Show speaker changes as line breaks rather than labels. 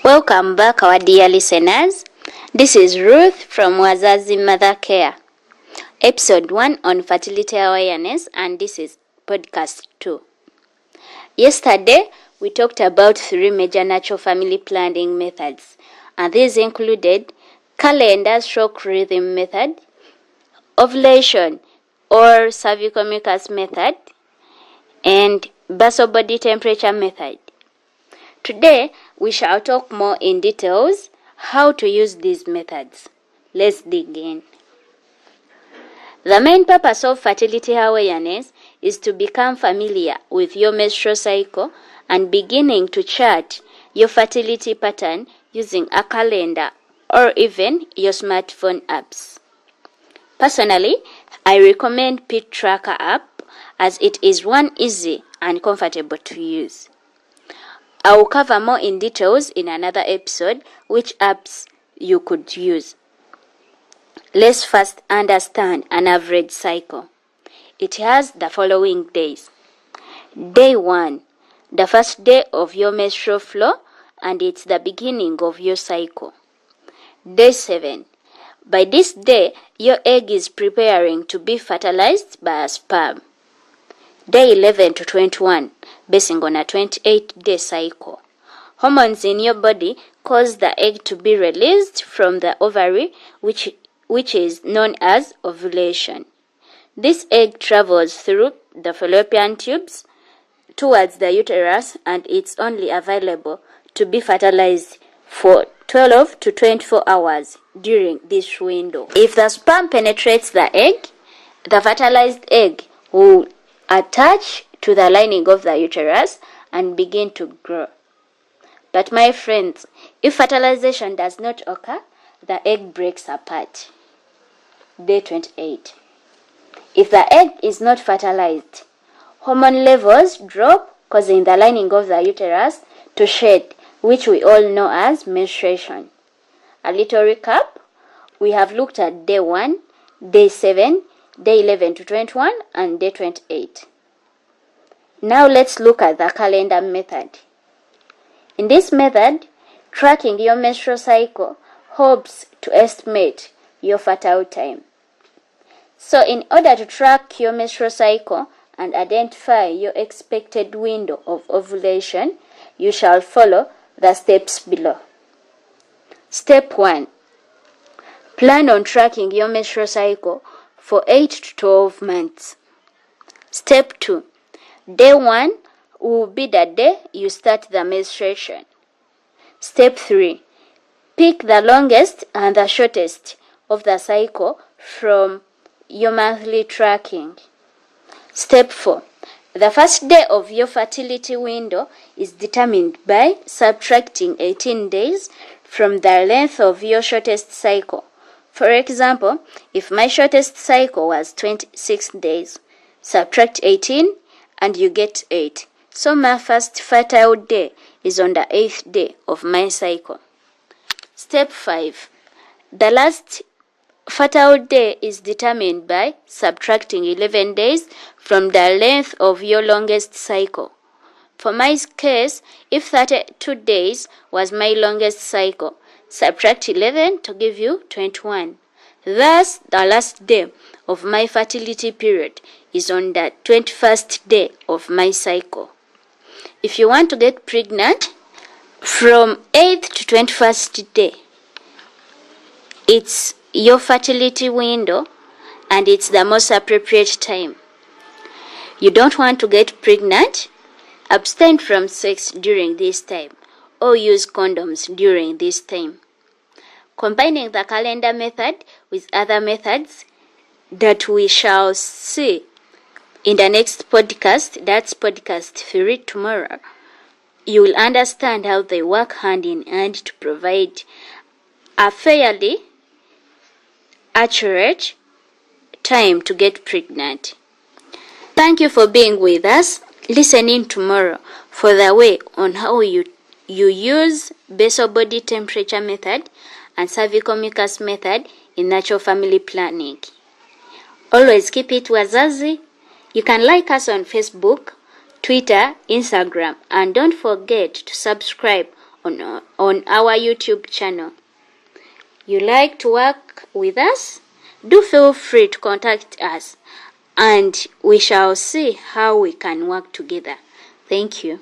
Welcome back, our dear listeners. This is Ruth from Wazazi Mother Care. Episode 1 on fertility awareness, and this is podcast 2. Yesterday, we talked about 3 major natural family planning methods, and these included calendar/stroke rhythm method, ovulation or cervical mucus method, and basal body temperature method. Today, we shall talk more in details how to use these methods. Let's dig in. The main purpose of fertility awareness is to become familiar with your menstrual cycle and beginning to chart your fertility pattern using a calendar or even your smartphone apps. Personally, I recommend Pit Tracker app as it is one easy and comfortable to use. I will cover more in details in another episode which apps you could use. Let's first understand an average cycle. It has the following days. Day 1, the first day of your menstrual flow, and it's the beginning of your cycle. Day 7, by this day, your egg is preparing to be fertilized by a sperm. Day 11 to 21, basing on a 28-day cycle. Hormones in your body cause the egg to be released from the ovary, which is known as ovulation. This egg travels through the fallopian tubes towards the uterus, and it's only available to be fertilized for 12 to 24 hours during this window. If the sperm penetrates the egg, the fertilized egg will attach to the lining of the uterus and begin to grow. But my friends, if fertilization does not occur, the egg breaks apart. Day 28. If the egg is not fertilized, hormone levels drop, causing the lining of the uterus to shed, which we all know as menstruation. A little recap: we have looked at day 1, day 7, day 11 to 21, and day 28. Now let's look at the calendar method. In this method, tracking your menstrual cycle helps to estimate your fertile time. So in order to track your menstrual cycle and identify your expected window of ovulation, you shall follow the steps below. Step 1. Plan on tracking your menstrual cycle for 8 to 12 months. Step 2. Day 1 will be the day you start the menstruation. Step 3. Pick the longest and the shortest of the cycle from your monthly tracking. Step 4. The first day of your fertility window is determined by subtracting 18 days from the length of your shortest cycle. For example, if my shortest cycle was 26 days, subtract 18 and you get 8. So my first fertile day is on the 8th day of my cycle. Step 5. The last fertile day is determined by subtracting 11 days from the length of your longest cycle. For my case, if 32 days was my longest cycle, subtract 11 to give you 21. Thus, the last day of my fertility period is on the 21st day of my cycle. If you want to get pregnant, from 8th to 21st day, it's your fertility window and it's the most appropriate time. You don't want to get pregnant? Abstain from sex during this time or use condoms during this time. Combining the calendar method with other methods that we shall see in the next podcast, that's podcast 3 tomorrow, you will understand how they work hand in hand to provide a fairly accurate time to get pregnant. Thank you for being with us. Listen in tomorrow for the way on how you use basal body temperature method and cervical mucus method in natural family planning. Always keep it Wazazi. You can like us on Facebook, Twitter, Instagram, and don't forget to subscribe on our YouTube channel. You like to work with us? Do feel free to contact us, and we shall see how we can work together. Thank you.